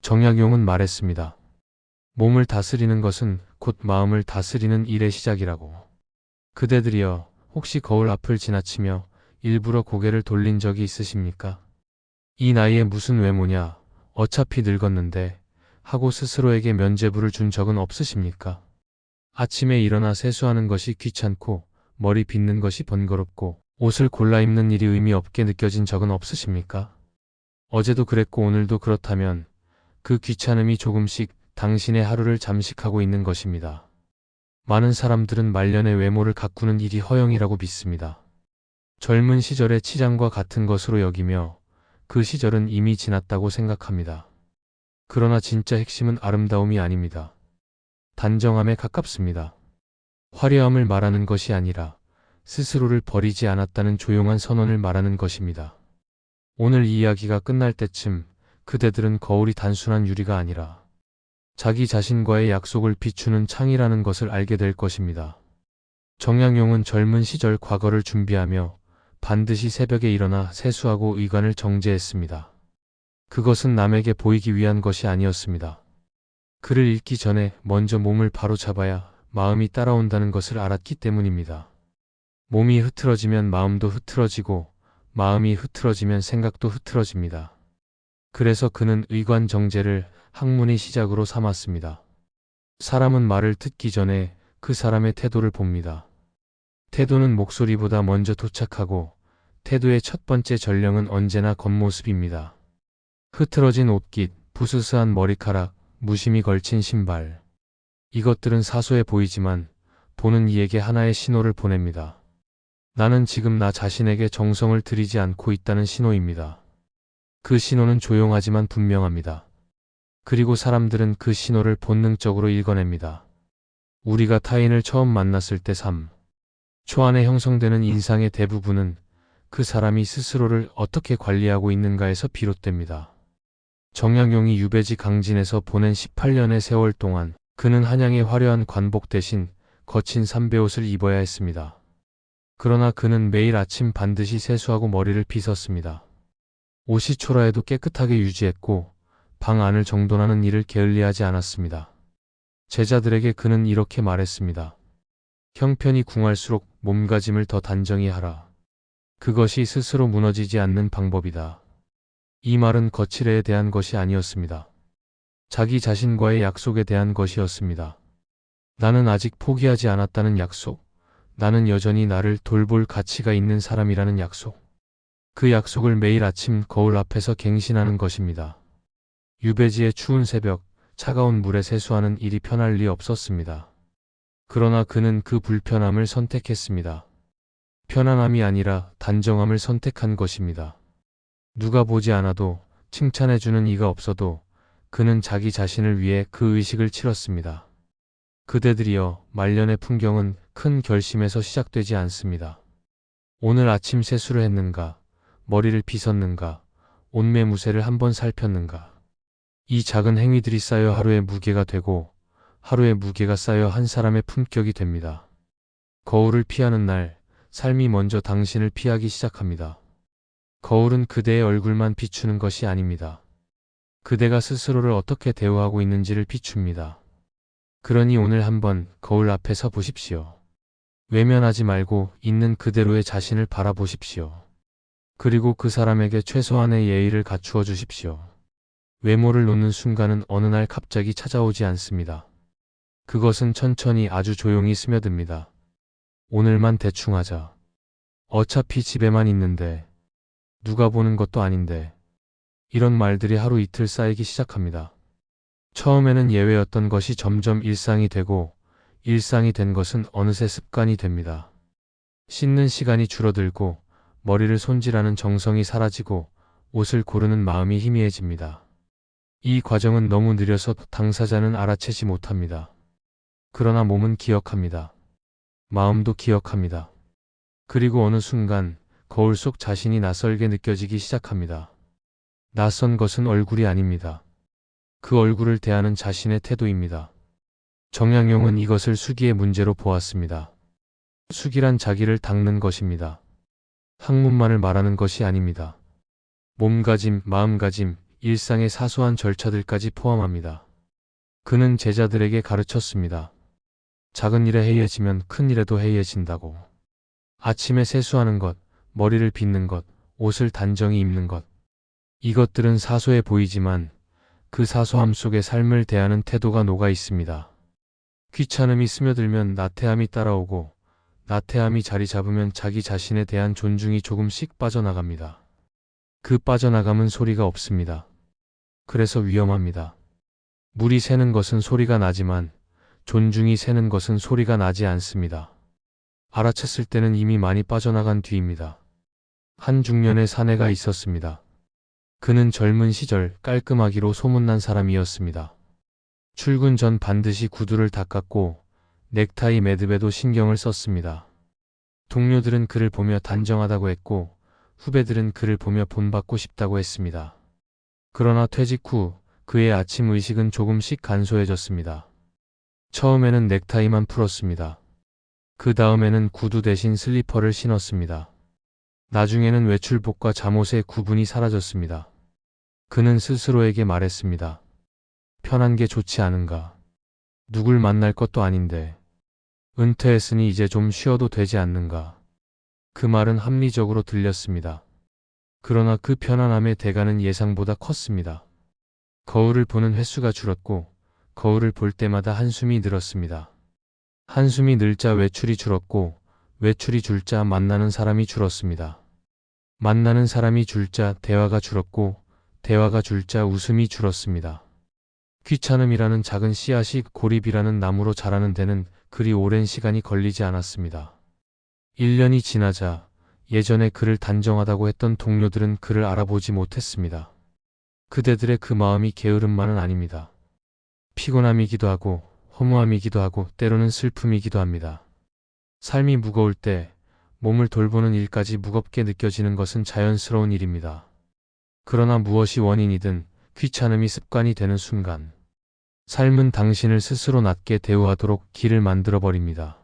정약용은 말했습니다. 몸을 다스리는 것은 곧 마음을 다스리는 일의 시작이라고. 그대들이여, 혹시 거울 앞을 지나치며 일부러 고개를 돌린 적이 있으십니까? 이 나이에 무슨 외모냐, 어차피 늙었는데 하고 스스로에게 면죄부를 준 적은 없으십니까? 아침에 일어나 세수하는 것이 귀찮고 머리 빗는 것이 번거롭고 옷을 골라 입는 일이 의미 없게 느껴진 적은 없으십니까? 어제도 그랬고 오늘도 그렇다면 그 귀찮음이 조금씩 당신의 하루를 잠식하고 있는 것입니다. 많은 사람들은 말년의 외모를 가꾸는 일이 허영이라고 믿습니다. 젊은 시절의 치장과 같은 것으로 여기며 그 시절은 이미 지났다고 생각합니다. 그러나 진짜 핵심은 아름다움이 아닙니다. 단정함에 가깝습니다. 화려함을 말하는 것이 아니라 스스로를 버리지 않았다는 조용한 선언을 말하는 것입니다. 오늘 이 이야기가 끝날 때쯤 그대들은 거울이 단순한 유리가 아니라 자기 자신과의 약속을 비추는 창이라는 것을 알게 될 것입니다. 정약용은 젊은 시절 과거를 준비하며 반드시 새벽에 일어나 세수하고 의관을 정제했습니다. 그것은 남에게 보이기 위한 것이 아니었습니다. 글을 읽기 전에 먼저 몸을 바로잡아야 마음이 따라온다는 것을 알았기 때문입니다. 몸이 흐트러지면 마음도 흐트러지고 마음이 흐트러지면 생각도 흐트러집니다. 그래서 그는 의관 정제를 학문의 시작으로 삼았습니다. 사람은 말을 듣기 전에 그 사람의 태도를 봅니다. 태도는 목소리보다 먼저 도착하고 태도의 첫 번째 전령은 언제나 겉모습입니다. 흐트러진 옷깃, 부스스한 머리카락, 무심히 걸친 신발. 이것들은 사소해 보이지만 보는 이에게 하나의 신호를 보냅니다. 나는 지금 나 자신에게 정성을 들이지 않고 있다는 신호입니다. 그 신호는 조용하지만 분명합니다. 그리고 사람들은 그 신호를 본능적으로 읽어냅니다. 우리가 타인을 처음 만났을 때 3초 안에 형성되는 인상의 대부분은 그 사람이 스스로를 어떻게 관리하고 있는가에서 비롯됩니다. 정약용이 유배지 강진에서 보낸 18년의 세월 동안 그는 한양의 화려한 관복 대신 거친 삼배옷을 입어야 했습니다. 그러나 그는 매일 아침 반드시 세수하고 머리를 빗었습니다. 옷이 초라해도 깨끗하게 유지했고 방 안을 정돈하는 일을 게을리하지 않았습니다. 제자들에게 그는 이렇게 말했습니다. 형편이 궁할수록 몸가짐을 더 단정히 하라. 그것이 스스로 무너지지 않는 방법이다. 이 말은 거칠애에 대한 것이 아니었습니다. 자기 자신과의 약속에 대한 것이었습니다. 나는 아직 포기하지 않았다는 약속. 나는 여전히 나를 돌볼 가치가 있는 사람이라는 약속. 그 약속을 매일 아침 거울 앞에서 갱신하는 것입니다. 유배지의 추운 새벽, 차가운 물에 세수하는 일이 편할 리 없었습니다. 그러나 그는 그 불편함을 선택했습니다. 편안함이 아니라 단정함을 선택한 것입니다. 누가 보지 않아도 칭찬해주는 이가 없어도 그는 자기 자신을 위해 그 의식을 치렀습니다. 그대들이여, 말년의 풍경은 큰 결심에서 시작되지 않습니다. 오늘 아침 세수를 했는가? 머리를 빗었는가? 옷매무새를 한번 살폈는가? 이 작은 행위들이 쌓여 하루의 무게가 되고 하루의 무게가 쌓여 한 사람의 품격이 됩니다. 거울을 피하는 날, 삶이 먼저 당신을 피하기 시작합니다. 거울은 그대의 얼굴만 비추는 것이 아닙니다. 그대가 스스로를 어떻게 대우하고 있는지를 비춥니다. 그러니 오늘 한번 거울 앞에 서 보십시오. 외면하지 말고 있는 그대로의 자신을 바라보십시오. 그리고 그 사람에게 최소한의 예의를 갖추어 주십시오. 외모를 놓는 순간은 어느 날 갑자기 찾아오지 않습니다. 그것은 천천히 아주 조용히 스며듭니다. 오늘만 대충 하자. 어차피 집에만 있는데, 누가 보는 것도 아닌데. 이런 말들이 하루 이틀 쌓이기 시작합니다. 처음에는 예외였던 것이 점점 일상이 되고 일상이 된 것은 어느새 습관이 됩니다. 씻는 시간이 줄어들고 머리를 손질하는 정성이 사라지고 옷을 고르는 마음이 희미해집니다. 이 과정은 너무 느려서 당사자는 알아채지 못합니다. 그러나 몸은 기억합니다. 마음도 기억합니다. 그리고 어느 순간 거울 속 자신이 낯설게 느껴지기 시작합니다. 낯선 것은 얼굴이 아닙니다. 그 얼굴을 대하는 자신의 태도입니다. 정약용은 이것을 수기의 문제로 보았습니다. 수기란 자기를 닦는 것입니다. 학문만을 말하는 것이 아닙니다. 몸가짐, 마음가짐, 일상의 사소한 절차들까지 포함합니다. 그는 제자들에게 가르쳤습니다. 작은 일에 해이해지면 큰 일에도 해이해진다고. 아침에 세수하는 것, 머리를 빗는 것, 옷을 단정히 입는 것. 이것들은 사소해 보이지만 그 사소함 속에 삶을 대하는 태도가 녹아 있습니다. 귀찮음이 스며들면 나태함이 따라오고 나태함이 자리 잡으면 자기 자신에 대한 존중이 조금씩 빠져나갑니다. 그 빠져나감은 소리가 없습니다. 그래서 위험합니다. 물이 새는 것은 소리가 나지만 존중이 새는 것은 소리가 나지 않습니다. 알아챘을 때는 이미 많이 빠져나간 뒤입니다. 한 중년의 사내가 있었습니다. 그는 젊은 시절 깔끔하기로 소문난 사람이었습니다. 출근 전 반드시 구두를 닦았고 넥타이 매듭에도 신경을 썼습니다. 동료들은 그를 보며 단정하다고 했고 후배들은 그를 보며 본받고 싶다고 했습니다. 그러나 퇴직 후 그의 아침 의식은 조금씩 간소해졌습니다. 처음에는 넥타이만 풀었습니다. 그 다음에는 구두 대신 슬리퍼를 신었습니다. 나중에는 외출복과 잠옷의 구분이 사라졌습니다. 그는 스스로에게 말했습니다. 편한 게 좋지 않은가? 누굴 만날 것도 아닌데. 은퇴했으니 이제 좀 쉬어도 되지 않는가? 그 말은 합리적으로 들렸습니다. 그러나 그 편안함의 대가는 예상보다 컸습니다. 거울을 보는 횟수가 줄었고 거울을 볼 때마다 한숨이 늘었습니다. 한숨이 늘자 외출이 줄었고 외출이 줄자 만나는 사람이 줄었습니다. 만나는 사람이 줄자 대화가 줄었고 대화가 줄자 웃음이 줄었습니다. 귀찮음이라는 작은 씨앗이 고립이라는 나무로 자라는 데는 그리 오랜 시간이 걸리지 않았습니다. 1년이 지나자 예전에 그를 단정하다고 했던 동료들은 그를 알아보지 못했습니다. 그대들의 그 마음이 게으름만은 아닙니다. 피곤함이기도 하고 허무함이기도 하고 때로는 슬픔이기도 합니다. 삶이 무거울 때 몸을 돌보는 일까지 무겁게 느껴지는 것은 자연스러운 일입니다. 그러나 무엇이 원인이든 귀찮음이 습관이 되는 순간 삶은 당신을 스스로 낮게 대우하도록 길을 만들어버립니다.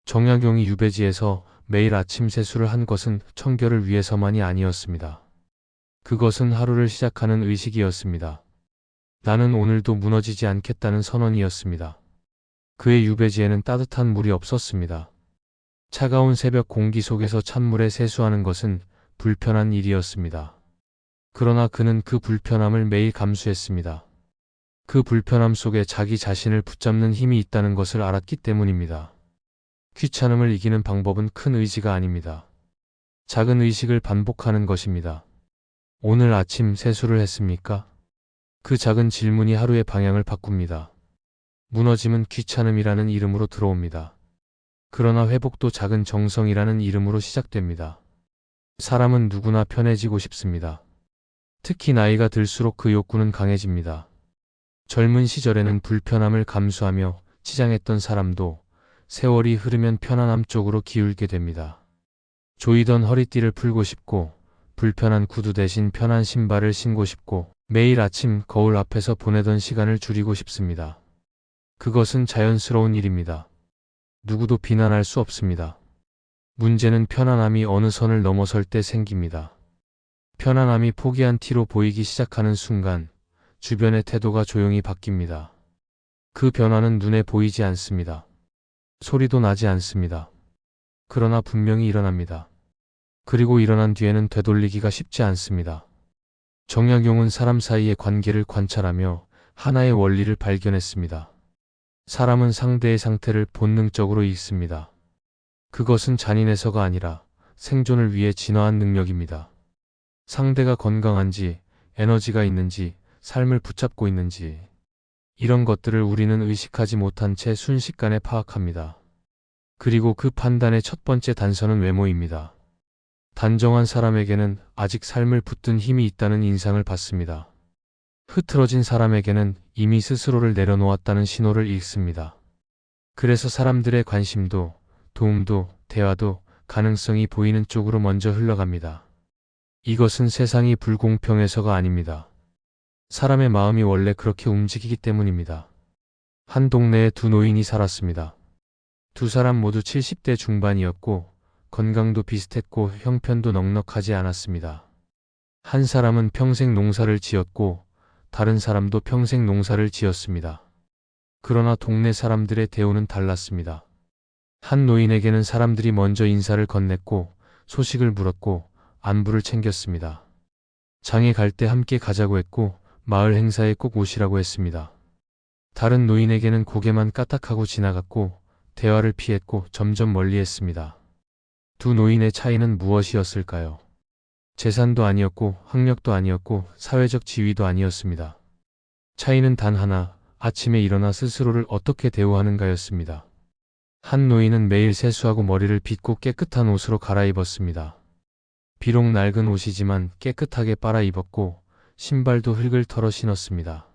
정약용이 유배지에서 매일 아침 세수를 한 것은 청결을 위해서만이 아니었습니다. 그것은 하루를 시작하는 의식이었습니다. 나는 오늘도 무너지지 않겠다는 선언이었습니다. 그의 유배지에는 따뜻한 물이 없었습니다. 차가운 새벽 공기 속에서 찬물에 세수하는 것은 불편한 일이었습니다. 그러나 그는 그 불편함을 매일 감수했습니다. 그 불편함 속에 자기 자신을 붙잡는 힘이 있다는 것을 알았기 때문입니다. 귀찮음을 이기는 방법은 큰 의지가 아닙니다. 작은 의식을 반복하는 것입니다. 오늘 아침 세수를 했습니까? 그 작은 질문이 하루의 방향을 바꿉니다. 무너짐은 귀찮음이라는 이름으로 들어옵니다. 그러나 회복도 작은 정성이라는 이름으로 시작됩니다. 사람은 누구나 편해지고 싶습니다. 특히 나이가 들수록 그 욕구는 강해집니다. 젊은 시절에는 불편함을 감수하며 치장했던 사람도 세월이 흐르면 편안함 쪽으로 기울게 됩니다. 조이던 허리띠를 풀고 싶고 불편한 구두 대신 편한 신발을 신고 싶고 매일 아침 거울 앞에서 보내던 시간을 줄이고 싶습니다. 그것은 자연스러운 일입니다. 누구도 비난할 수 없습니다. 문제는 편안함이 어느 선을 넘어설 때 생깁니다. 편안함이 포기한 티로 보이기 시작하는 순간 주변의 태도가 조용히 바뀝니다. 그 변화는 눈에 보이지 않습니다. 소리도 나지 않습니다. 그러나 분명히 일어납니다. 그리고 일어난 뒤에는 되돌리기가 쉽지 않습니다. 정약용은 사람 사이의 관계를 관찰하며 하나의 원리를 발견했습니다. 사람은 상대의 상태를 본능적으로 읽습니다. 그것은 잔인해서가 아니라 생존을 위해 진화한 능력입니다. 상대가 건강한지, 에너지가 있는지, 삶을 붙잡고 있는지 이런 것들을 우리는 의식하지 못한 채 순식간에 파악합니다. 그리고 그 판단의 첫 번째 단서는 외모입니다. 단정한 사람에게는 아직 삶을 붙든 힘이 있다는 인상을 받습니다. 흐트러진 사람에게는 이미 스스로를 내려놓았다는 신호를 읽습니다. 그래서 사람들의 관심도, 도움도, 대화도 가능성이 보이는 쪽으로 먼저 흘러갑니다. 이것은 세상이 불공평해서가 아닙니다. 사람의 마음이 원래 그렇게 움직이기 때문입니다. 한 동네에 두 노인이 살았습니다. 두 사람 모두 70대 중반이었고 건강도 비슷했고 형편도 넉넉하지 않았습니다. 한 사람은 평생 농사를 지었고 다른 사람도 평생 농사를 지었습니다. 그러나 동네 사람들의 대우는 달랐습니다. 한 노인에게는 사람들이 먼저 인사를 건넸고 소식을 물었고 안부를 챙겼습니다. 장에 갈 때 함께 가자고 했고 마을 행사에 꼭 오시라고 했습니다. 다른 노인에게는 고개만 까딱하고 지나갔고 대화를 피했고 점점 멀리했습니다. 두 노인의 차이는 무엇이었을까요? 재산도 아니었고 학력도 아니었고 사회적 지위도 아니었습니다. 차이는 단 하나, 아침에 일어나 스스로를 어떻게 대우하는가였습니다. 한 노인은 매일 세수하고 머리를 빗고 깨끗한 옷으로 갈아입었습니다. 비록 낡은 옷이지만 깨끗하게 빨아 입었고 신발도 흙을 털어 신었습니다.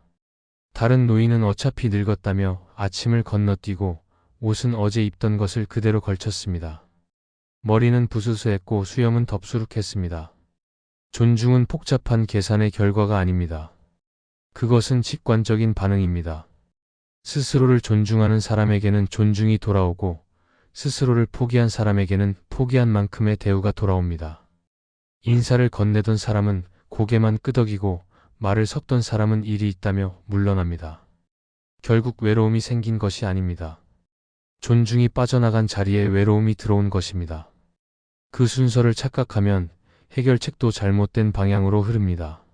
다른 노인은 어차피 늙었다며 아침을 건너뛰고 옷은 어제 입던 것을 그대로 걸쳤습니다. 머리는 부스스했고 수염은 덥수룩했습니다. 존중은 복잡한 계산의 결과가 아닙니다. 그것은 직관적인 반응입니다. 스스로를 존중하는 사람에게는 존중이 돌아오고 스스로를 포기한 사람에게는 포기한 만큼의 대우가 돌아옵니다. 인사를 건네던 사람은 고개만 끄덕이고 말을 섞던 사람은 일이 있다며 물러납니다. 결국 외로움이 생긴 것이 아닙니다. 존중이 빠져나간 자리에 외로움이 들어온 것입니다. 그 순서를 착각하면 해결책도 잘못된 방향으로 흐릅니다.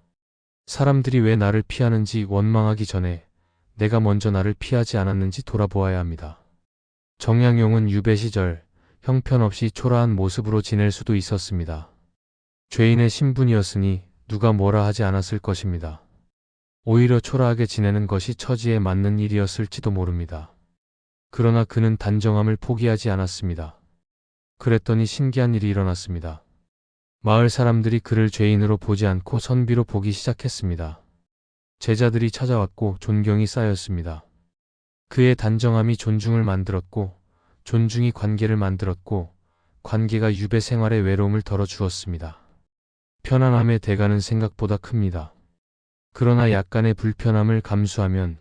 사람들이 왜 나를 피하는지 원망하기 전에 내가 먼저 나를 피하지 않았는지 돌아보아야 합니다. 정약용은 유배 시절 형편없이 초라한 모습으로 지낼 수도 있었습니다. 죄인의 신분이었으니 누가 뭐라 하지 않았을 것입니다. 오히려 초라하게 지내는 것이 처지에 맞는 일이었을지도 모릅니다. 그러나 그는 단정함을 포기하지 않았습니다. 그랬더니 신기한 일이 일어났습니다. 마을 사람들이 그를 죄인으로 보지 않고 선비로 보기 시작했습니다. 제자들이 찾아왔고 존경이 쌓였습니다. 그의 단정함이 존중을 만들었고 존중이 관계를 만들었고 관계가 유배 생활의 외로움을 덜어주었습니다. 편안함의 대가는 생각보다 큽니다. 그러나 약간의 불편함을 감수하면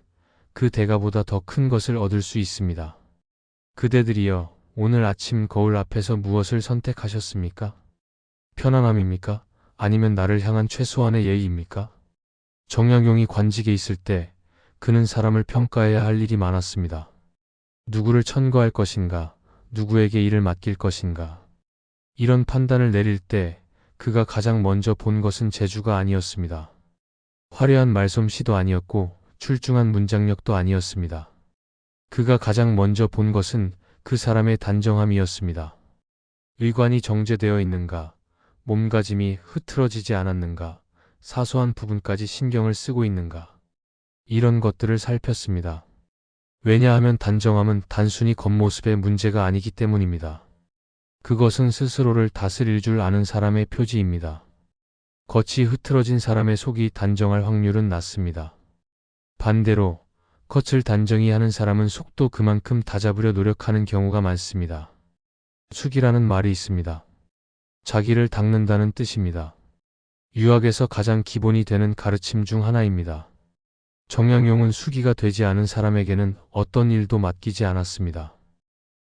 그 대가보다 더 큰 것을 얻을 수 있습니다. 그대들이여, 오늘 아침 거울 앞에서 무엇을 선택하셨습니까? 편안함입니까? 아니면 나를 향한 최소한의 예의입니까? 정약용이 관직에 있을 때 그는 사람을 평가해야 할 일이 많았습니다. 누구를 천거할 것인가? 누구에게 일을 맡길 것인가? 이런 판단을 내릴 때 그가 가장 먼저 본 것은 재주가 아니었습니다. 화려한 말솜씨도 아니었고 출중한 문장력도 아니었습니다. 그가 가장 먼저 본 것은 그 사람의 단정함이었습니다. 의관이 정제되어 있는가? 몸가짐이 흐트러지지 않았는가? 사소한 부분까지 신경을 쓰고 있는가? 이런 것들을 살폈습니다. 왜냐하면 단정함은 단순히 겉모습의 문제가 아니기 때문입니다. 그것은 스스로를 다스릴 줄 아는 사람의 표지입니다. 겉이 흐트러진 사람의 속이 단정할 확률은 낮습니다. 반대로 겉을 단정히 하는 사람은 속도 그만큼 다잡으려 노력하는 경우가 많습니다. 숙이라는 말이 있습니다. 자기를 닦는다는 뜻입니다. 유학에서 가장 기본이 되는 가르침 중 하나입니다. 정약용은 수기가 되지 않은 사람에게는 어떤 일도 맡기지 않았습니다.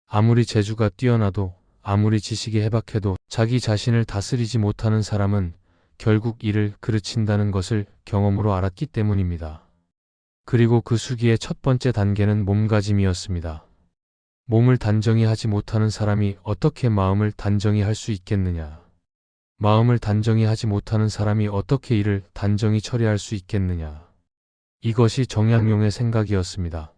아무리 재주가 뛰어나도 아무리 지식이 해박해도 자기 자신을 다스리지 못하는 사람은 결국 이를 그르친다는 것을 경험으로 알았기 때문입니다. 그리고 그 수기의 첫 번째 단계는 몸가짐이었습니다. 몸을 단정히 하지 못하는 사람이 어떻게 마음을 단정히 할 수 있겠느냐? 마음을 단정히 하지 못하는 사람이 어떻게 일을 단정히 처리할 수 있겠느냐? 이것이 정약용의 생각이었습니다.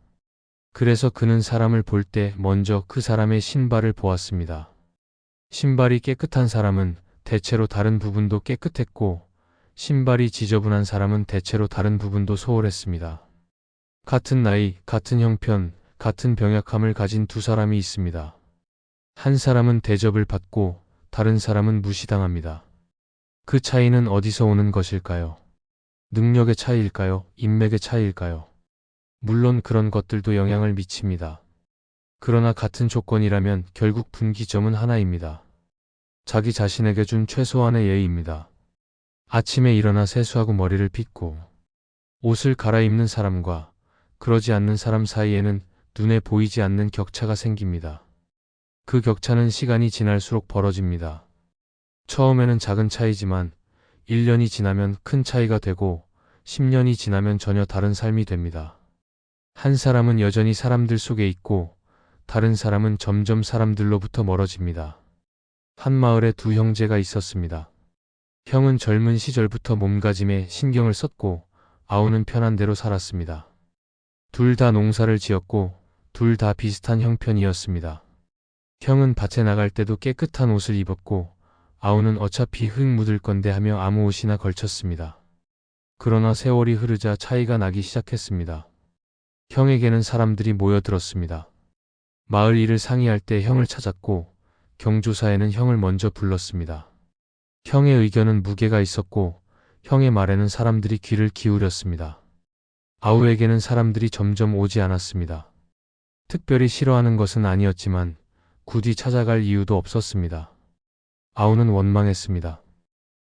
그래서 그는 사람을 볼 때 먼저 그 사람의 신발을 보았습니다. 신발이 깨끗한 사람은 대체로 다른 부분도 깨끗했고 신발이 지저분한 사람은 대체로 다른 부분도 소홀했습니다. 같은 나이, 같은 형편, 같은 병약함을 가진 두 사람이 있습니다. 한 사람은 대접을 받고 다른 사람은 무시당합니다. 그 차이는 어디서 오는 것일까요? 능력의 차이일까요? 인맥의 차이일까요? 물론 그런 것들도 영향을 미칩니다. 그러나 같은 조건이라면 결국 분기점은 하나입니다. 자기 자신에게 준 최소한의 예의입니다. 아침에 일어나 세수하고 머리를 빗고 옷을 갈아입는 사람과 그러지 않는 사람 사이에는 눈에 보이지 않는 격차가 생깁니다. 그 격차는 시간이 지날수록 벌어집니다. 처음에는 작은 차이지만 1년이 지나면 큰 차이가 되고 10년이 지나면 전혀 다른 삶이 됩니다. 한 사람은 여전히 사람들 속에 있고 다른 사람은 점점 사람들로부터 멀어집니다. 한 마을에 두 형제가 있었습니다. 형은 젊은 시절부터 몸가짐에 신경을 썼고 아우는 편한 대로 살았습니다. 둘 다 농사를 지었고 둘 다 비슷한 형편이었습니다. 형은 밭에 나갈 때도 깨끗한 옷을 입었고 아우는 어차피 흙 묻을 건데 하며 아무 옷이나 걸쳤습니다. 그러나 세월이 흐르자 차이가 나기 시작했습니다. 형에게는 사람들이 모여들었습니다. 마을 일을 상의할 때 형을 찾았고 경조사에는 형을 먼저 불렀습니다. 형의 의견은 무게가 있었고 형의 말에는 사람들이 귀를 기울였습니다. 아우에게는 사람들이 점점 오지 않았습니다. 특별히 싫어하는 것은 아니었지만 굳이 찾아갈 이유도 없었습니다. 아우는 원망했습니다.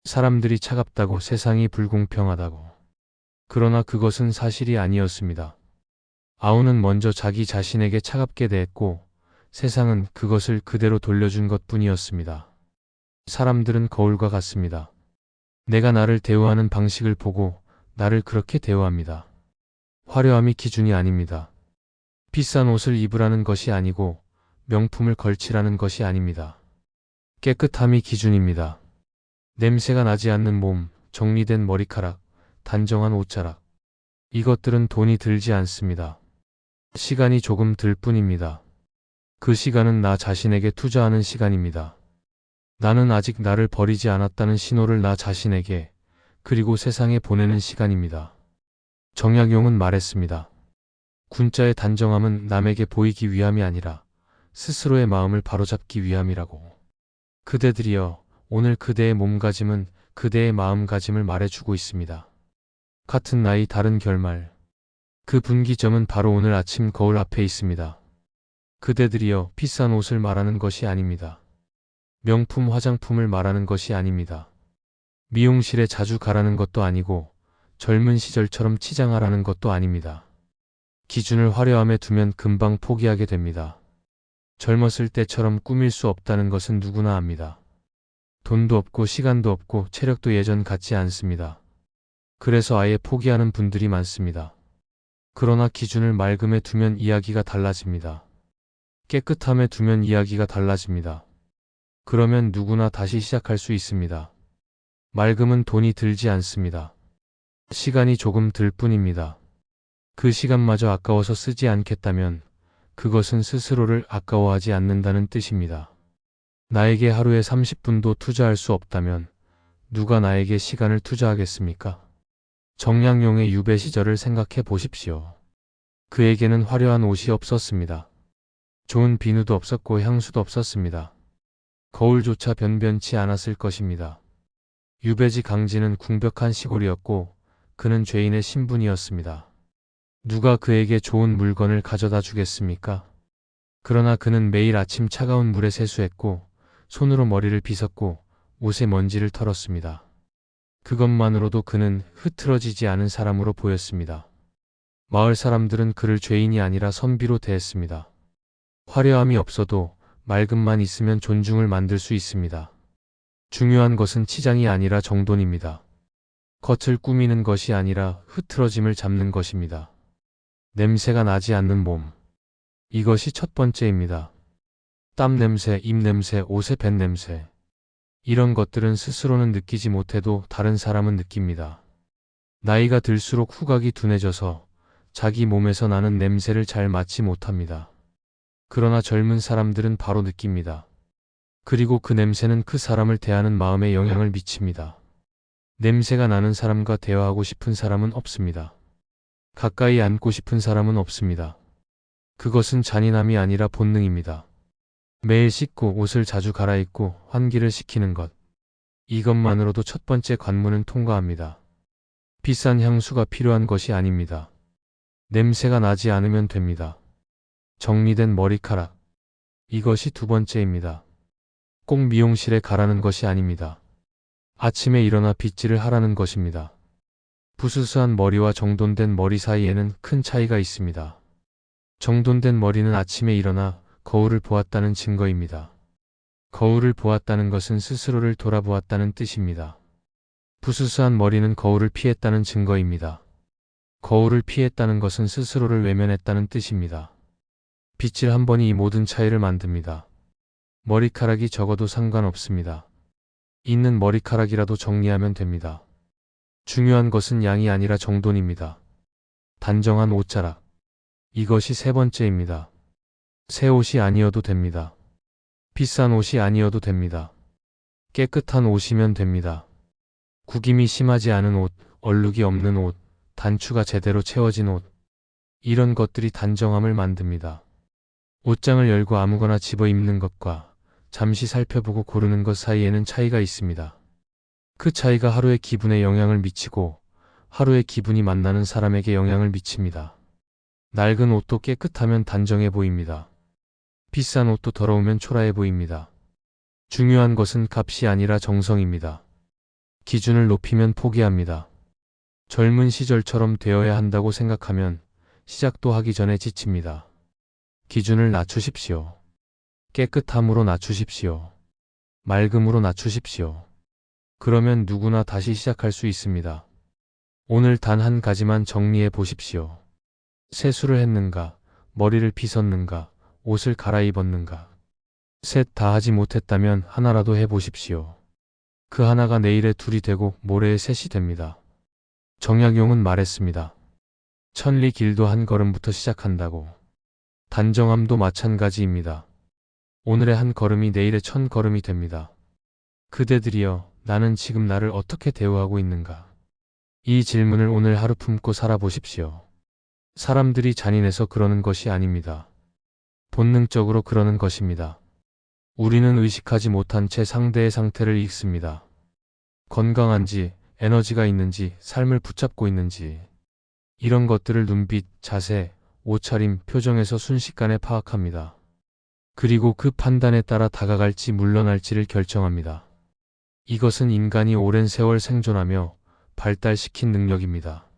사람들이 차갑다고, 세상이 불공평하다고. 그러나 그것은 사실이 아니었습니다. 아우는 먼저 자기 자신에게 차갑게 대했고 세상은 그것을 그대로 돌려준 것뿐이었습니다. 사람들은 거울과 같습니다. 내가 나를 대우하는 방식을 보고 나를 그렇게 대우합니다. 화려함이 기준이 아닙니다. 비싼 옷을 입으라는 것이 아니고 명품을 걸치라는 것이 아닙니다. 깨끗함이 기준입니다. 냄새가 나지 않는 몸, 정리된 머리카락, 단정한 옷자락. 이것들은 돈이 들지 않습니다. 시간이 조금 들 뿐입니다. 그 시간은 나 자신에게 투자하는 시간입니다. 나는 아직 나를 버리지 않았다는 신호를 나 자신에게 그리고 세상에 보내는 시간입니다. 정약용은 말했습니다. 군자의 단정함은 남에게 보이기 위함이 아니라 스스로의 마음을 바로잡기 위함이라고. 그대들이여, 오늘 그대의 몸가짐은 그대의 마음가짐을 말해주고 있습니다. 같은 나이 다른 결말. 그 분기점은 바로 오늘 아침 거울 앞에 있습니다. 그대들이여, 비싼 옷을 말하는 것이 아닙니다. 명품 화장품을 말하는 것이 아닙니다. 미용실에 자주 가라는 것도 아니고 젊은 시절처럼 치장하라는 것도 아닙니다. 기준을 화려함에 두면 금방 포기하게 됩니다. 젊었을 때처럼 꾸밀 수 없다는 것은 누구나 압니다. 돈도 없고 시간도 없고 체력도 예전 같지 않습니다. 그래서 아예 포기하는 분들이 많습니다. 그러나 기준을 맑음에 두면 이야기가 달라집니다. 깨끗함에 두면 이야기가 달라집니다. 그러면 누구나 다시 시작할 수 있습니다. 맑음은 돈이 들지 않습니다. 시간이 조금 들 뿐입니다. 그 시간마저 아까워서 쓰지 않겠다면 그것은 스스로를 아까워하지 않는다는 뜻입니다. 나에게 하루에 30분도 투자할 수 없다면 누가 나에게 시간을 투자하겠습니까? 정약용의 유배 시절을 생각해 보십시오. 그에게는 화려한 옷이 없었습니다. 좋은 비누도 없었고 향수도 없었습니다. 거울조차 변변치 않았을 것입니다. 유배지 강진은 궁벽한 시골이었고 그는 죄인의 신분이었습니다. 누가 그에게 좋은 물건을 가져다 주겠습니까? 그러나 그는 매일 아침 차가운 물에 세수했고 손으로 머리를 빗었고 옷의 먼지를 털었습니다. 그것만으로도 그는 흐트러지지 않은 사람으로 보였습니다. 마을 사람들은 그를 죄인이 아니라 선비로 대했습니다. 화려함이 없어도 맑음만 있으면 존중을 만들 수 있습니다. 중요한 것은 치장이 아니라 정돈입니다. 겉을 꾸미는 것이 아니라 흐트러짐을 잡는 것입니다. 냄새가 나지 않는 몸. 이것이 첫 번째입니다. 땀 냄새, 입 냄새, 옷의 뱃 냄새. 이런 것들은 스스로는 느끼지 못해도 다른 사람은 느낍니다. 나이가 들수록 후각이 둔해져서 자기 몸에서 나는 냄새를 잘 맡지 못합니다. 그러나 젊은 사람들은 바로 느낍니다. 그리고 그 냄새는 그 사람을 대하는 마음에 영향을 미칩니다. 냄새가 나는 사람과 대화하고 싶은 사람은 없습니다. 가까이 앉고 싶은 사람은 없습니다. 그것은 잔인함이 아니라 본능입니다. 매일 씻고 옷을 자주 갈아입고 환기를 시키는 것. 이것만으로도 첫 번째 관문은 통과합니다. 비싼 향수가 필요한 것이 아닙니다. 냄새가 나지 않으면 됩니다. 정리된 머리카락. 이것이 두 번째입니다. 꼭 미용실에 가라는 것이 아닙니다. 아침에 일어나 빗질을 하라는 것입니다. 부스스한 머리와 정돈된 머리 사이에는 큰 차이가 있습니다. 정돈된 머리는 아침에 일어나 거울을 보았다는 증거입니다. 거울을 보았다는 것은 스스로를 돌아보았다는 뜻입니다. 부스스한 머리는 거울을 피했다는 증거입니다. 거울을 피했다는 것은 스스로를 외면했다는 뜻입니다. 빗질 한 번이 이 모든 차이를 만듭니다. 머리카락이 적어도 상관없습니다. 있는 머리카락이라도 정리하면 됩니다. 중요한 것은 양이 아니라 정돈입니다. 단정한 옷자락. 이것이 세 번째입니다. 새 옷이 아니어도 됩니다. 비싼 옷이 아니어도 됩니다. 깨끗한 옷이면 됩니다. 구김이 심하지 않은 옷, 얼룩이 없는 옷, 단추가 제대로 채워진 옷. 이런 것들이 단정함을 만듭니다. 옷장을 열고 아무거나 집어 입는 것과 잠시 살펴보고 고르는 것 사이에는 차이가 있습니다. 그 차이가 하루의 기분에 영향을 미치고 하루의 기분이 만나는 사람에게 영향을 미칩니다. 낡은 옷도 깨끗하면 단정해 보입니다. 비싼 옷도 더러우면 초라해 보입니다. 중요한 것은 값이 아니라 정성입니다. 기준을 높이면 포기합니다. 젊은 시절처럼 되어야 한다고 생각하면 시작도 하기 전에 지칩니다. 기준을 낮추십시오. 깨끗함으로 낮추십시오. 맑음으로 낮추십시오. 그러면 누구나 다시 시작할 수 있습니다. 오늘 단 한 가지만 정리해 보십시오. 세수를 했는가, 머리를 빗었는가, 옷을 갈아입었는가. 셋 다 하지 못했다면 하나라도 해보십시오. 그 하나가 내일의 둘이 되고 모레의 셋이 됩니다. 정약용은 말했습니다. 천리 길도 한 걸음부터 시작한다고. 단정함도 마찬가지입니다. 오늘의 한 걸음이 내일의 1000걸음이 됩니다. 그대들이여, 나는 지금 나를 어떻게 대우하고 있는가? 이 질문을 오늘 하루 품고 살아보십시오. 사람들이 잔인해서 그러는 것이 아닙니다. 본능적으로 그러는 것입니다. 우리는 의식하지 못한 채 상대의 상태를 읽습니다. 건강한지, 에너지가 있는지, 삶을 붙잡고 있는지, 이런 것들을 눈빛, 자세, 옷차림, 표정에서 순식간에 파악합니다. 그리고 그 판단에 따라 다가갈지 물러날지를 결정합니다. 이것은 인간이 오랜 세월 생존하며 발달시킨 능력입니다.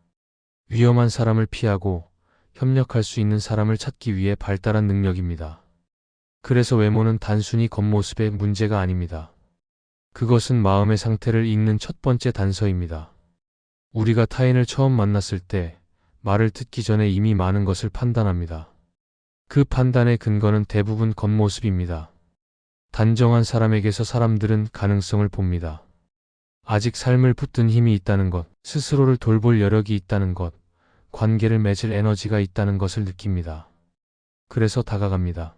위험한 사람을 피하고 협력할 수 있는 사람을 찾기 위해 발달한 능력입니다. 그래서 외모는 단순히 겉모습의 문제가 아닙니다. 그것은 마음의 상태를 읽는 첫 번째 단서입니다. 우리가 타인을 처음 만났을 때 말을 듣기 전에 이미 많은 것을 판단합니다. 그 판단의 근거는 대부분 겉모습입니다. 단정한 사람에게서 사람들은 가능성을 봅니다. 아직 삶을 붙든 힘이 있다는 것, 스스로를 돌볼 여력이 있다는 것, 관계를 맺을 에너지가 있다는 것을 느낍니다. 그래서 다가갑니다.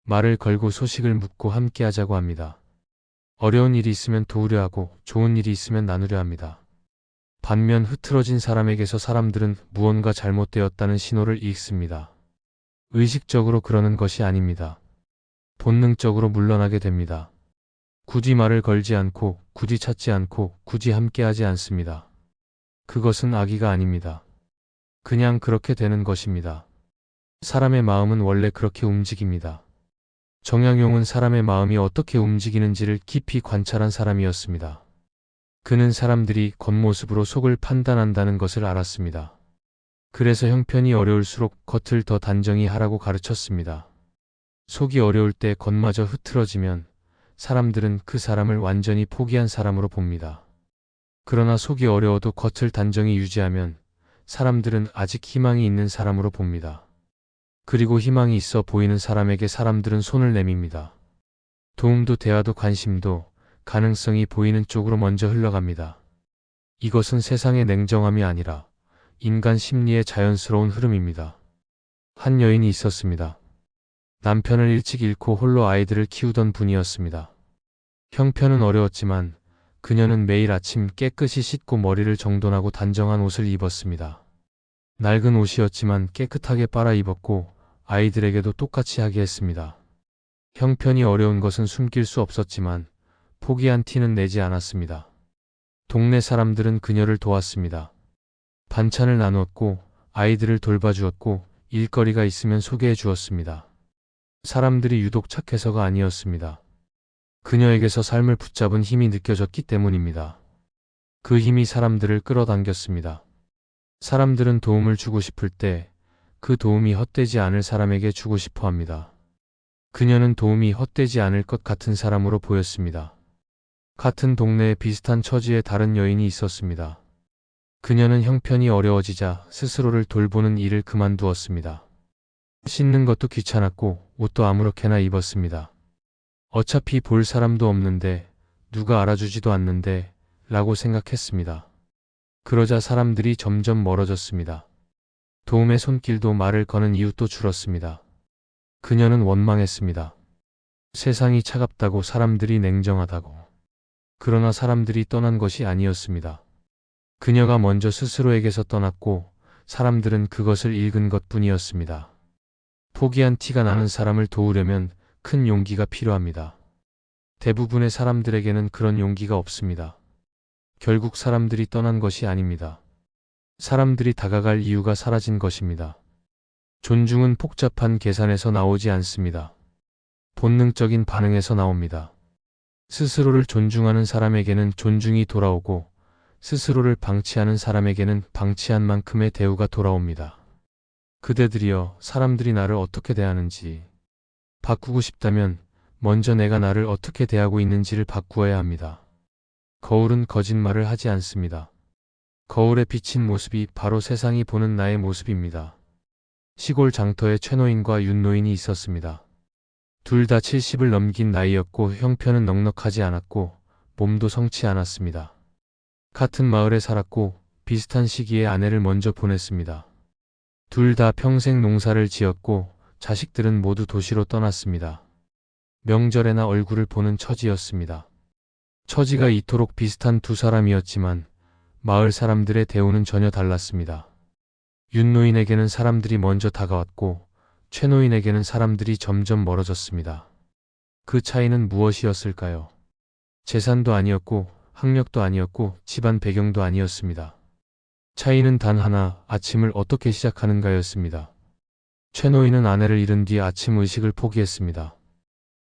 말을 걸고 소식을 묻고 함께하자고 합니다. 어려운 일이 있으면 도우려 하고 좋은 일이 있으면 나누려 합니다. 반면 흐트러진 사람에게서 사람들은 무언가 잘못되었다는 신호를 읽습니다. 의식적으로 그러는 것이 아닙니다. 본능적으로 물러나게 됩니다. 굳이 말을 걸지 않고, 굳이 찾지 않고, 굳이 함께하지 않습니다. 그것은 악의가 아닙니다. 그냥 그렇게 되는 것입니다. 사람의 마음은 원래 그렇게 움직입니다. 정약용은 사람의 마음이 어떻게 움직이는지를 깊이 관찰한 사람이었습니다. 그는 사람들이 겉모습으로 속을 판단한다는 것을 알았습니다. 그래서 형편이 어려울수록 겉을 더 단정히 하라고 가르쳤습니다. 속이 어려울 때 겉마저 흐트러지면 사람들은 그 사람을 완전히 포기한 사람으로 봅니다. 그러나 속이 어려워도 겉을 단정히 유지하면 사람들은 아직 희망이 있는 사람으로 봅니다. 그리고 희망이 있어 보이는 사람에게 사람들은 손을 내밉니다. 도움도 대화도 관심도 가능성이 보이는 쪽으로 먼저 흘러갑니다. 이것은 세상의 냉정함이 아니라 인간 심리의 자연스러운 흐름입니다. 한 여인이 있었습니다. 남편을 일찍 잃고 홀로 아이들을 키우던 분이었습니다. 형편은 어려웠지만 그녀는 매일 아침 깨끗이 씻고 머리를 정돈하고 단정한 옷을 입었습니다. 낡은 옷이었지만 깨끗하게 빨아 입었고 아이들에게도 똑같이 하게 했습니다. 형편이 어려운 것은 숨길 수 없었지만 포기한 티는 내지 않았습니다. 동네 사람들은 그녀를 도왔습니다. 반찬을 나누었고 아이들을 돌봐주었고 일거리가 있으면 소개해 주었습니다. 사람들이 유독 착해서가 아니었습니다. 그녀에게서 삶을 붙잡은 힘이 느껴졌기 때문입니다. 그 힘이 사람들을 끌어당겼습니다. 사람들은 도움을 주고 싶을 때 그 도움이 헛되지 않을 사람에게 주고 싶어 합니다. 그녀는 도움이 헛되지 않을 것 같은 사람으로 보였습니다. 같은 동네에 비슷한 처지의 다른 여인이 있었습니다. 그녀는 형편이 어려워지자 스스로를 돌보는 일을 그만두었습니다. 씻는 것도 귀찮았고 옷도 아무렇게나 입었습니다. 어차피 볼 사람도 없는데 누가 알아주지도 않는데 라고 생각했습니다. 그러자 사람들이 점점 멀어졌습니다. 도움의 손길도 말을 거는 이웃도 줄었습니다. 그녀는 원망했습니다. 세상이 차갑다고, 사람들이 냉정하다고. 그러나 사람들이 떠난 것이 아니었습니다. 그녀가 먼저 스스로에게서 떠났고 사람들은 그것을 읽은 것뿐이었습니다. 포기한 티가 나는 사람을 도우려면 큰 용기가 필요합니다. 대부분의 사람들에게는 그런 용기가 없습니다. 결국 사람들이 떠난 것이 아닙니다. 사람들이 다가갈 이유가 사라진 것입니다. 존중은 복잡한 계산에서 나오지 않습니다. 본능적인 반응에서 나옵니다. 스스로를 존중하는 사람에게는 존중이 돌아오고 스스로를 방치하는 사람에게는 방치한 만큼의 대우가 돌아옵니다. 그대들이여, 사람들이 나를 어떻게 대하는지 바꾸고 싶다면 먼저 내가 나를 어떻게 대하고 있는지를 바꾸어야 합니다. 거울은 거짓말을 하지 않습니다. 거울에 비친 모습이 바로 세상이 보는 나의 모습입니다. 시골 장터에 최노인과 윤노인이 있었습니다. 둘 다 70을 넘긴 나이였고 형편은 넉넉하지 않았고 몸도 성치 않았습니다. 같은 마을에 살았고 비슷한 시기에 아내를 먼저 보냈습니다. 둘 다 평생 농사를 지었고 자식들은 모두 도시로 떠났습니다. 명절에나 얼굴을 보는 처지였습니다. 처지가 이토록 비슷한 두 사람이었지만 마을 사람들의 대우는 전혀 달랐습니다. 윤노인에게는 사람들이 먼저 다가왔고 최노인에게는 사람들이 점점 멀어졌습니다. 그 차이는 무엇이었을까요? 재산도 아니었고 학력도 아니었고 집안 배경도 아니었습니다. 차이는 단 하나, 아침을 어떻게 시작하는가였습니다. 최노인은 아내를 잃은 뒤 아침 의식을 포기했습니다.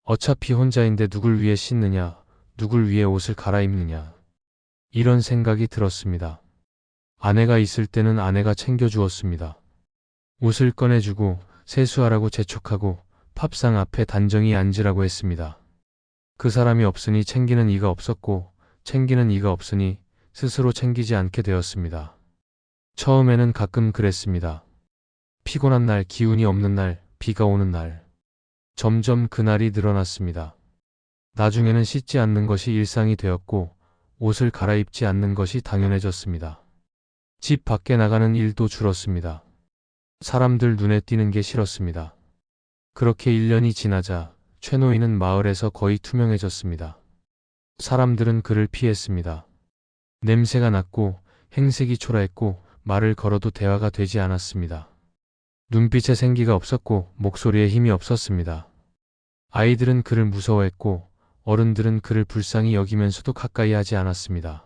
어차피 혼자인데 누굴 위해 씻느냐, 누굴 위해 옷을 갈아입느냐, 이런 생각이 들었습니다. 아내가 있을 때는 아내가 챙겨주었습니다. 옷을 꺼내주고 세수하라고 재촉하고 밥상 앞에 단정히 앉으라고 했습니다. 그 사람이 없으니 챙기는 이가 없었고 챙기는 이가 없으니 스스로 챙기지 않게 되었습니다. 처음에는 가끔 그랬습니다. 피곤한 날, 기운이 없는 날, 비가 오는 날. 점점 그날이 늘어났습니다. 나중에는 씻지 않는 것이 일상이 되었고 옷을 갈아입지 않는 것이 당연해졌습니다. 집 밖에 나가는 일도 줄었습니다. 사람들 눈에 띄는 게 싫었습니다. 그렇게 1년이 지나자 최노인은 마을에서 거의 투명해졌습니다. 사람들은 그를 피했습니다. 냄새가 났고 행색이 초라했고 말을 걸어도 대화가 되지 않았습니다. 눈빛에 생기가 없었고 목소리에 힘이 없었습니다. 아이들은 그를 무서워했고 어른들은 그를 불쌍히 여기면서도 가까이 하지 않았습니다.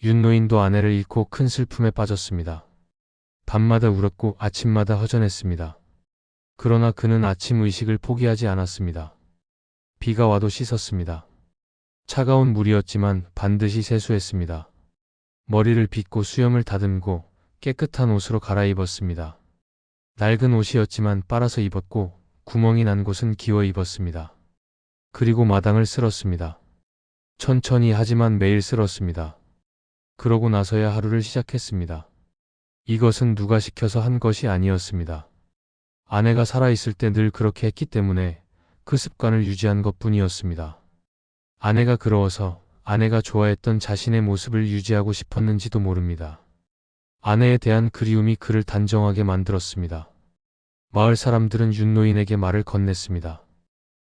윤노인도 아내를 잃고 큰 슬픔에 빠졌습니다. 밤마다 울었고 아침마다 허전했습니다. 그러나 그는 아침 의식을 포기하지 않았습니다. 비가 와도 씻었습니다. 차가운 물이었지만 반드시 세수했습니다. 머리를 빗고 수염을 다듬고 깨끗한 옷으로 갈아입었습니다. 낡은 옷이었지만 빨아서 입었고 구멍이 난 곳은 기워 입었습니다. 그리고 마당을 쓸었습니다. 천천히 하지만 매일 쓸었습니다. 그러고 나서야 하루를 시작했습니다. 이것은 누가 시켜서 한 것이 아니었습니다. 아내가 살아있을 때 늘 그렇게 했기 때문에 그 습관을 유지한 것뿐이었습니다. 아내가 그러워서, 아내가 좋아했던 자신의 모습을 유지하고 싶었는지도 모릅니다. 아내에 대한 그리움이 그를 단정하게 만들었습니다. 마을 사람들은 윤노인에게 말을 건넸습니다.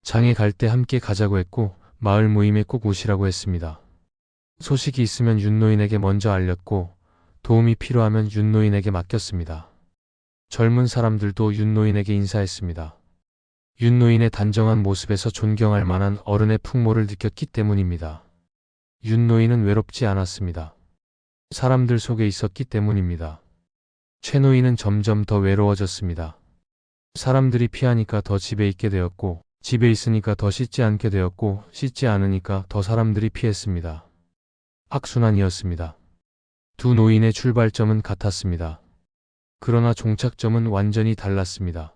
장에 갈 때 함께 가자고 했고 마을 모임에 꼭 오시라고 했습니다. 소식이 있으면 윤노인에게 먼저 알렸고 도움이 필요하면 윤노인에게 맡겼습니다. 젊은 사람들도 윤노인에게 인사했습니다. 윤노인의 단정한 모습에서 존경할 만한 어른의 풍모를 느꼈기 때문입니다. 윤노인은 외롭지 않았습니다. 사람들 속에 있었기 때문입니다. 최노인은 점점 더 외로워졌습니다. 사람들이 피하니까 더 집에 있게 되었고 집에 있으니까 더 씻지 않게 되었고 씻지 않으니까 더 사람들이 피했습니다. 악순환이었습니다. 두 노인의 출발점은 같았습니다. 그러나 종착점은 완전히 달랐습니다.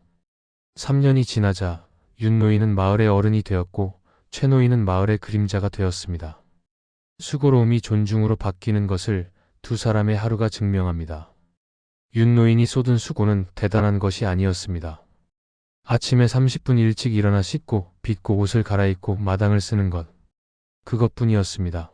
3년이 지나자 윤노인은 마을의 어른이 되었고 최노인은 마을의 그림자가 되었습니다. 수고로움이 존중으로 바뀌는 것을 두 사람의 하루가 증명합니다. 윤노인이 쏟은 수고는 대단한 것이 아니었습니다. 아침에 30분 일찍 일어나 씻고 빗고 옷을 갈아입고 마당을 쓰는 것. 그것뿐이었습니다.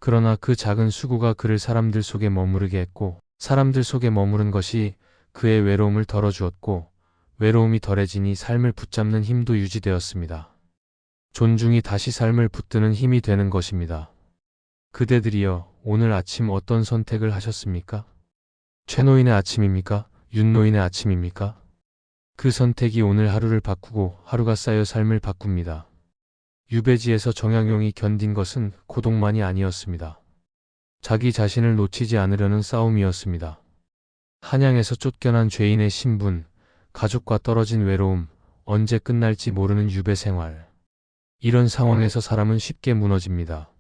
그러나 그 작은 수고가 그를 사람들 속에 머무르게 했고 사람들 속에 머무른 것이 그의 외로움을 덜어주었고 외로움이 덜해지니 삶을 붙잡는 힘도 유지되었습니다. 존중이 다시 삶을 붙드는 힘이 되는 것입니다. 그대들이여, 오늘 아침 어떤 선택을 하셨습니까? 최노인의 아침입니까? 윤노인의 아침입니까? 그 선택이 오늘 하루를 바꾸고 하루가 쌓여 삶을 바꿉니다. 유배지에서 정약용이 견딘 것은 고독만이 아니었습니다. 자기 자신을 놓치지 않으려는 싸움이었습니다. 한양에서 쫓겨난 죄인의 신분, 가족과 떨어진 외로움, 언제 끝날지 모르는 유배 생활. 이런 상황에서 사람은 쉽게 무너집니다.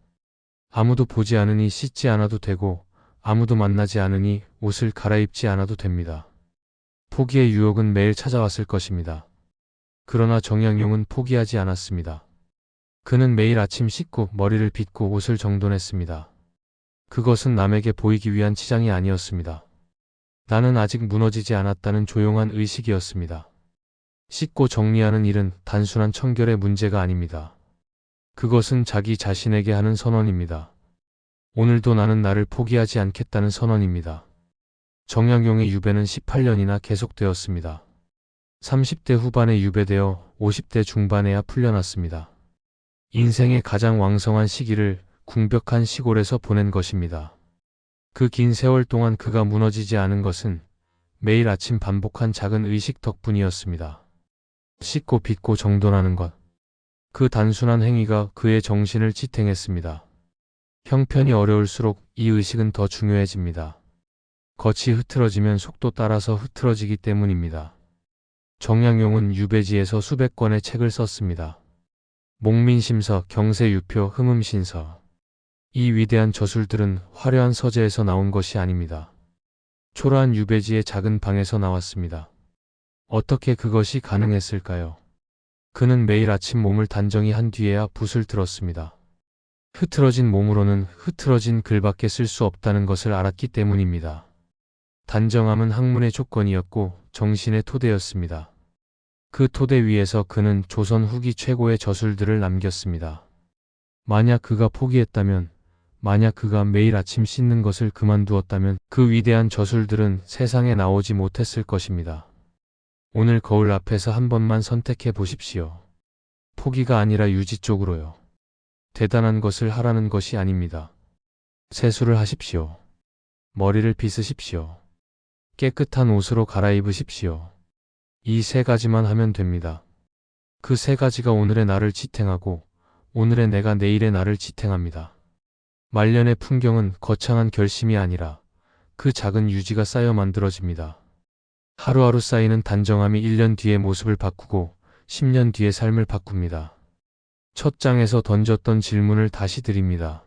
아무도 보지 않으니 씻지 않아도 되고 아무도 만나지 않으니 옷을 갈아입지 않아도 됩니다. 포기의 유혹은 매일 찾아왔을 것입니다. 그러나 정약용은 포기하지 않았습니다. 그는 매일 아침 씻고 머리를 빗고 옷을 정돈했습니다. 그것은 남에게 보이기 위한 치장이 아니었습니다. 나는 아직 무너지지 않았다는 조용한 의식이었습니다. 씻고 정리하는 일은 단순한 청결의 문제가 아닙니다. 그것은 자기 자신에게 하는 선언입니다. 오늘도 나는 나를 포기하지 않겠다는 선언입니다. 정약용의 유배는 18년이나 계속되었습니다. 30대 후반에 유배되어 50대 중반에야 풀려났습니다. 인생의 가장 왕성한 시기를 궁벽한 시골에서 보낸 것입니다. 그 긴 세월 동안 그가 무너지지 않은 것은 매일 아침 반복한 작은 의식 덕분이었습니다. 씻고 빗고 정돈하는 것. 그 단순한 행위가 그의 정신을 지탱했습니다. 형편이 어려울수록 이 의식은 더 중요해집니다. 겉이 흐트러지면 속도 따라서 흐트러지기 때문입니다. 정약용은 유배지에서 수백 권의 책을 썼습니다. 목민심서, 경세유표, 흠음신서. 이 위대한 저술들은 화려한 서재에서 나온 것이 아닙니다. 초라한 유배지의 작은 방에서 나왔습니다. 어떻게 그것이 가능했을까요? 그는 매일 아침 몸을 단정히 한 뒤에야 붓을 들었습니다. 흐트러진 몸으로는 흐트러진 글밖에 쓸 수 없다는 것을 알았기 때문입니다. 단정함은 학문의 조건이었고 정신의 토대였습니다. 그 토대 위에서 그는 조선 후기 최고의 저술들을 남겼습니다. 만약 그가 포기했다면, 만약 그가 매일 아침 씻는 것을 그만두었다면 그 위대한 저술들은 세상에 나오지 못했을 것입니다. 오늘 거울 앞에서 한 번만 선택해 보십시오. 포기가 아니라 유지 쪽으로요. 대단한 것을 하라는 것이 아닙니다. 세수를 하십시오. 머리를 빗으십시오. 깨끗한 옷으로 갈아입으십시오. 이 세 가지만 하면 됩니다. 그 세 가지가 오늘의 나를 지탱하고 오늘의 내가 내일의 나를 지탱합니다. 말년의 풍경은 거창한 결심이 아니라 그 작은 유지가 쌓여 만들어집니다. 하루하루 쌓이는 단정함이 1년 뒤의 모습을 바꾸고 10년 뒤의 삶을 바꿉니다. 첫 장에서 던졌던 질문을 다시 드립니다.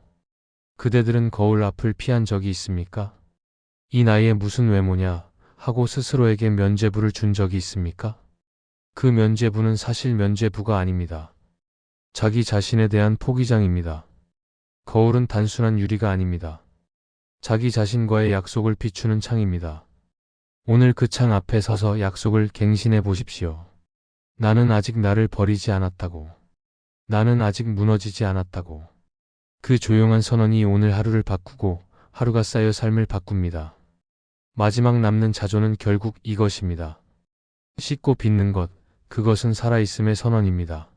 그대들은 거울 앞을 피한 적이 있습니까? 이 나이에 무슨 외모냐 하고 스스로에게 면죄부를 준 적이 있습니까? 그 면죄부는 사실 면죄부가 아닙니다. 자기 자신에 대한 포기장입니다. 거울은 단순한 유리가 아닙니다. 자기 자신과의 약속을 비추는 창입니다. 오늘 그 창 앞에 서서 약속을 갱신해 보십시오. 나는 아직 나를 버리지 않았다고. 나는 아직 무너지지 않았다고. 그 조용한 선언이 오늘 하루를 바꾸고 하루가 쌓여 삶을 바꿉니다. 마지막 남는 자조는 결국 이것입니다. 씻고 빗는 것, 그것은 살아있음의 선언입니다.